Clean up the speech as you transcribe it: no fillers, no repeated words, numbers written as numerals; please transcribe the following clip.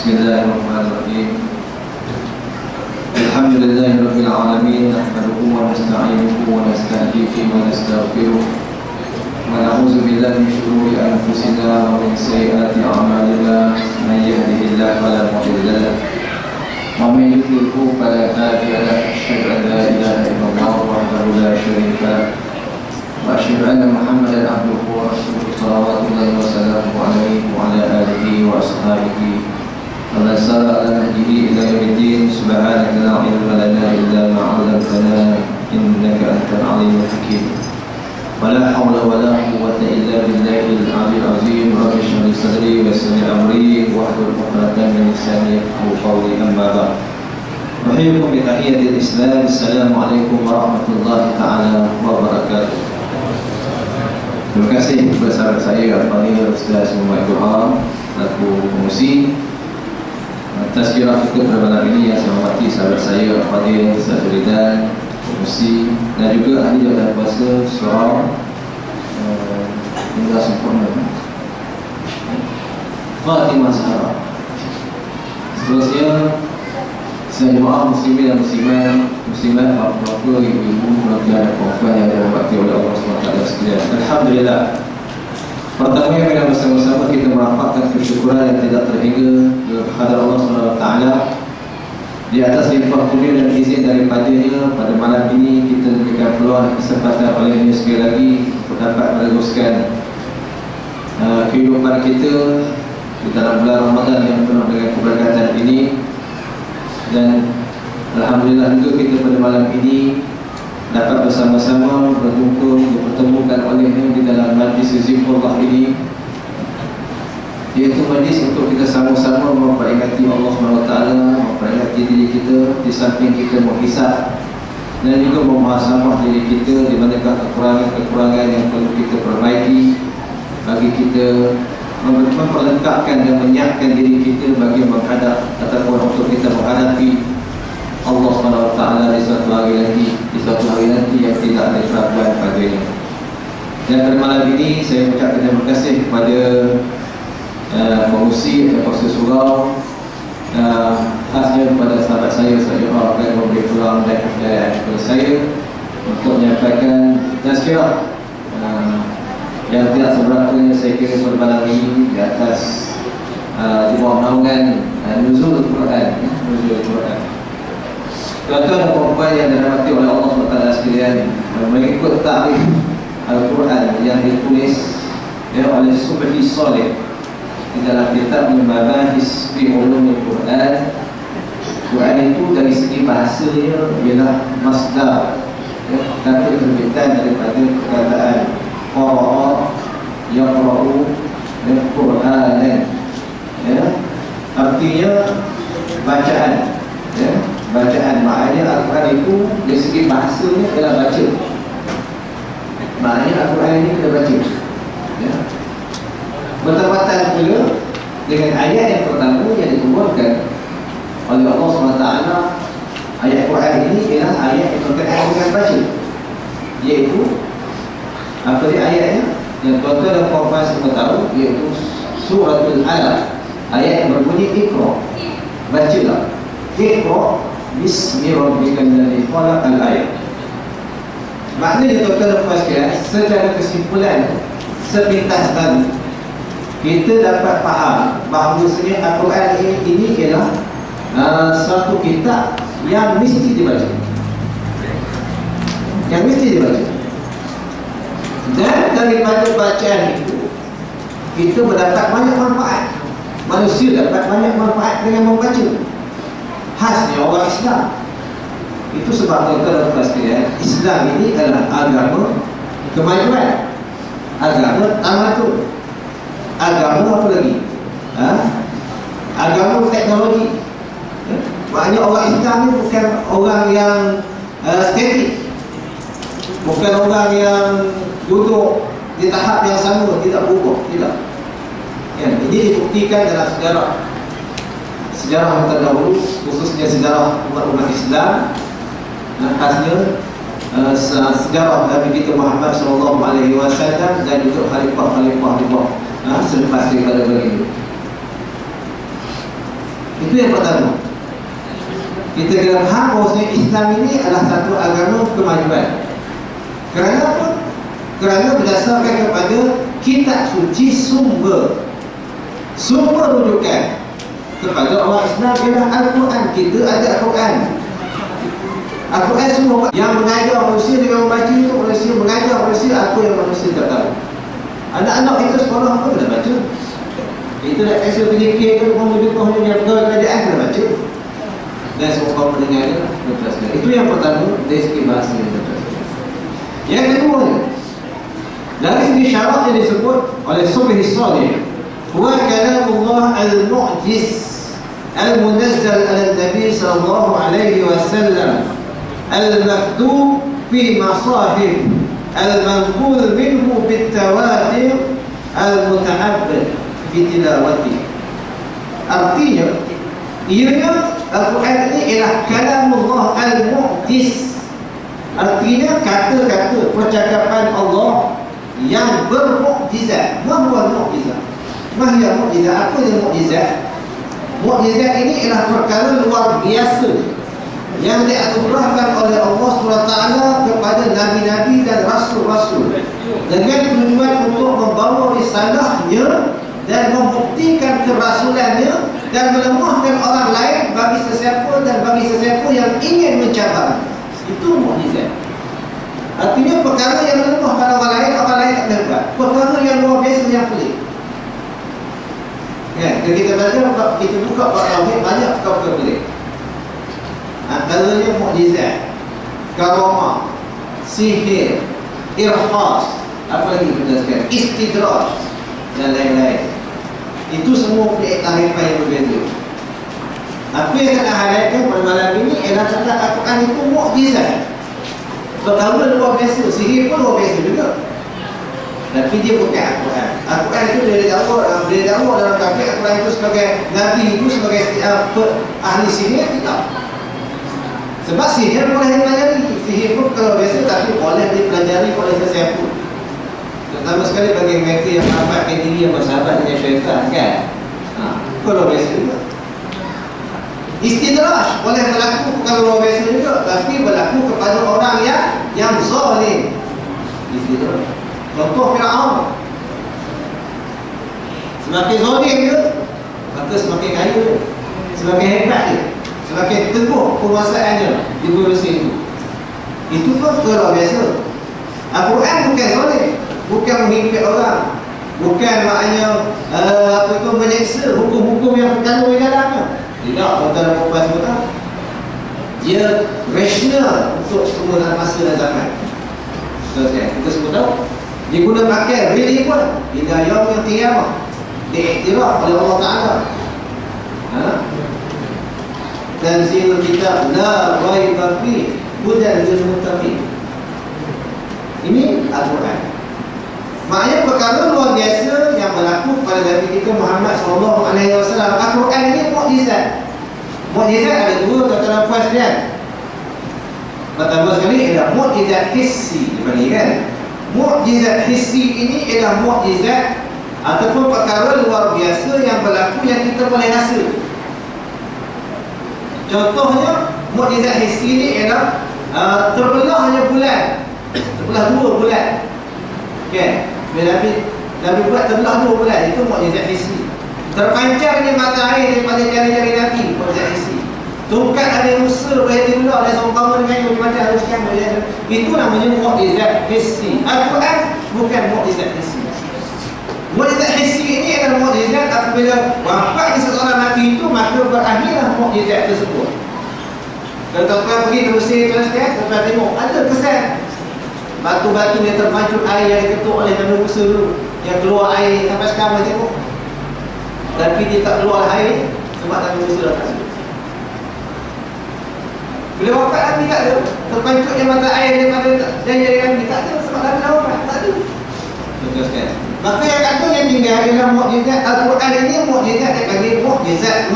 Bismillahirrahmanirrahim. Alhamdulillahirabbil alamin, nahmaduhu wa nasta'inuhu wa nasta'dihi wa nastaghfiruh. Wa na'udzu billahi min shururi anfusina wa min sayyiati a'malina. May yahdihillahu fala mudilla lahu wa may yudlilhu fala hadiya lahu. Asyhadu an la ilaha illallah wahdahu la syarika lahu wa asyhadu anna Muhammadan abduhu wa rasuluhu sallallahu wa sallamu alaihi wa ala alihi wa ashabihi wa man sara ala nahjihi ila yaumiddin. Subhanaka la ilma lana illa ma 'allamtana innaka antal alimul hakim. Wa la hawla wa la quwwata illa billahil 'aliyyil 'azim. Rabbi shrah li sadri wa yassir li amri wahlul 'uqdatam min lisani yafqahu qawli. Amma ba'd. Nuhyikum bi tahiyyatil Islam. Assalamualaikum warahmatullahi taala wabarakatuh. Terima kasih kepada sahabat saya Al-Fadhil Ustaz Muhammad Duha selaku pengurusi tazkirah fikih pada malam ini. Yang saya hormati sahabat saya Al-Fadhil Ustaz Ridan, pengurusi, dan juga ahli jawatan kuasa surau hingga sempurna Fatimah Zahra. Seterusnya saya jemaah muslimin dan muslimat, bapa-bapa, ibu-ibu, keluarga dan puan yang dirahmati oleh Allah SWT sekalian. Alhamdulillah. Pertama kita bersama-sama kita merapatkan kesyukuran yang tidak terhingga kepada Allah SWT di atas limpah kurnia dan izin daripadanya. Pada malam ini kita diberikan peluang kesempatan olehnya sekali lagi untuk dapat meneruskan kehidupan kita di dalam bulan Ramadan yang penuh dengan keberkatan ini. Dan alhamdulillah juga kita pada malam ini dapat bersama-sama dipertemukan olehnya di dalam majlis zikrullah ini, iaitu majlis untuk kita sama-sama memperingati Allah SWT, memperingati diri kita di samping kita menghisap dan juga memuhasabah diri kita di manakah kekurangan-kekurangan yang perlu kita perbaiki bagi kita memperlengkapkan dan menyiapkan diri kita bagi menghadap ataupun untuk kita menghadapi Allah SWT di suatu hari nanti yang tidak ada keraguan padanya. Dan pada malam ini saya ucapkan terima kasih kepada pengurusi atau pengurusi surau, khasnya kepada sahabat saya akan memberi peluang dan kepercayaan kepada saya untuk menyampaikan tazkirah yang tidak seberatnya saya kira pada malam ini di atas di bawah naungan Nuzul Al-Quran. Tuan-tuan dan puan yang dirahmati oleh Allah SWT sekalian, mengikut takrif Al-Quran yang ditulis oleh Subhi Saleh di dalam kitab Mabahis fi Ulumul Quran. Quran itu dari segi bahasanya ialah masdar, kata terbitan daripada perkataan qara'a yaqra'u Al-Qur'an, artinya bacaan, bacaan. Maknanya Al-Quran itu dari segi bahasanya adalah baca. Maknanya Al-Quran ini kita baca, bertepatan pula dengan ayat yang pertama yang dikeluarkan oleh Allah SWT. Ayat Quran ini ialah ayat yang berkaitan dengan baca, iaitu apa dia ayatnya yang tuan-tuan dan puan-puan semua tahu, iaitu Suratul Alaq, ayat yang berbunyi Iqra, bacalah, Iqra bismi rabbikal ladzi khalaq, al-ayat. Maknanya tuan-tuan dan puan sekalian, secara kesimpulan sepintas tadi kita dapat faham bahawa sebenarnya Al-Quran ini ialah satu kitab yang mesti dibaca, dan daripada bacaan itu kita mendapat banyak manfaat. Manusia dapat banyak manfaat dengan membaca. Khasnya orang Islam. Itu sebab tuan-tuan dan sekalian, Islam ini adalah agama kemajuan, agama tamadun, agama apa lagi? Agama teknologi. Maknanya orang Islam ini bukan orang yang statik, bukan orang yang duduk di tahap yang sama, tidak berubah, tidak. Ini dibuktikan dalam sejarah yang terdahulu, khususnya sejarah umat Islam, khasnya sejarah Nabi kita Muhammad SAW dan juga khalifah selepas daripada baginda. Itu yang pertama. Kita kena faham bahawasanya Islam ini adalah satu agama kemajuan. Kerana apa? Kerana berdasarkan kepada kitab suci, sumber rujukan kepada orang Islam ialah Al-Quran. Kita ada Al-Quran. Al-Quran semua yang mengajar manusia dengan membaca itu, manusia mengajar manusia apa yang manusia tak tahu. Anak-anak kita sekolah apa kena baca. Itu nak kasih penyikir ke penghujung yang pegawai kerajaan kena baca. Dan semua kaum mendengarnya berteruskan. Itu yang pertama dari segi bahasa yang berteruskan. Yang kedua, dari segi syarat yang disebut oleh Subhi Salih, huwa kalamullah al-mu'jiz al-munazzal ala Nabi sallallahu alaihi wasallam al-maktub fi masahif al-manqul minhu bit-tawatir al-muta'abbad fi tilawati. Artinya, ianya Al-Quran ini ialah kalamullah al-mu'jiz. Artinya kata-kata percakapan Allah yang bermukjizat. Mahwa mukjizat? Mahya mukjizat? Apa yang mukjizat? Mukjizat ini ialah perkara luar biasa yang dianugerahkan oleh Allah SWT kepada nabi-nabi dan rasul-rasul dengan tujuan untuk membawa risalahnya dan membuktikan kerasulannya dan melemahkan orang lain bagi sesiapa dan bagi sesiapa yang ingin mencabar. Itu mukjizat. Artinya perkara yang melemahkan orang lain tak dapat. Perkara yang luar biasa, yang pelik. Ya, kalau kita baca, kita buka bab tauhid, banyak perkara pelik. Antaranya mukjizat, karamah, sihir, irhas, apa lagi kita sekalian, istidraj dan lain-lain. Itu semua kearifan yang berbeza. Apa yang saya nak highlightkan pada malam ini ialah tentang Al-Quran itu mukjizat. Perkara luar biasa, sihir pun luar biasa juga. Tapi dia bukan Al-Quran. Al-Quran itu dia dakwa dalam kafir. Al-Quran itu sebagai Nabi itu sebagai ahli sihir, tidak. Sebab sihir boleh dipelajari. Sihir pun kalau biasa, tapi boleh dipelajari oleh sesiapa. Terutama sekali bagi mereka yang menampakkan diri yang bersahabat dengan syaitan, kan? Kalau biasa juga. Istidraj boleh berlaku bukan luar biasa juga, tapi berlaku kepada orang yang zalim. Istidraj. Contoh Fir'aun. Semakin zalim dia, maka semakin kaya dia, semakin hebat dia, semakin teguh penguasaannya di Mesir itu. Itu pun luar biasa. Al-Quran bukan zalim, bukan menghimpit orang, bukan maknanya menyeksa hukum-hukum yang terkandung di dalamnya. Tidak, tuan-tuan dan puan semua. Dia rasional untuk semua dalam masa dan zaman. Kita semua tahu. Dia guna pakai really pun ila yaumil qiyamah, diiktiraf oleh Allah Ta'ala. Tanzilul kitab la raiba fihi hudan lil muttaqin. Ini Al-Quran. Maknanya perkara luar biasa yang berlaku pada Nabi kita Muhammad SAW. Al-Quran ini mukjizat. Mukjizat ada dua, tuan-tuan puan sekalian. Pertama sekali ialah mukjizat hissi. Dibandingkan mukjizat hissi ini ialah mukjizat ataupun perkara luar biasa yang berlaku yang kita boleh rasa. Contohnya mukjizat hissi ini ialah terbelahnya bulan, terbelah dua bulan. Okay. Nabi buat terbelah dua bulan, itu mukjizat hissi. Terpancarnya mata air daripada jari-jari Nabi, mukjizat hissi. Tungkat Nabi Musa boleh dibelah oleh seumpama dengan macam harus sekian. Itu namanya mukjizat hissi. Al-Quran bukan mukjizat hissi. Mukjizat hissi ini adalah mukjizat apabila wafatnya seseorang Nabi itu, maka berakhirlah mukjizat tersebut. Kalau tuan-tuan pergi ke Mesir, tuan-tuan tengok ada kesan batu-batu yang terpancut air yang diketuk oleh Nabi Musa dulu, yang keluar air sampai sekarang macam tu. Tapi dia tak keluar air sebab Nabi Musa dah kasih. Bila wafat Nabi tak ada terpancutnya mata air daripada jari-jari Nabi, tak ada sebab Nabi dah wafat, tak ada. Maka yang kata yang tinggal adalah mukjizat. Al-Quran ini mukjizat, dia panggil mukjizat.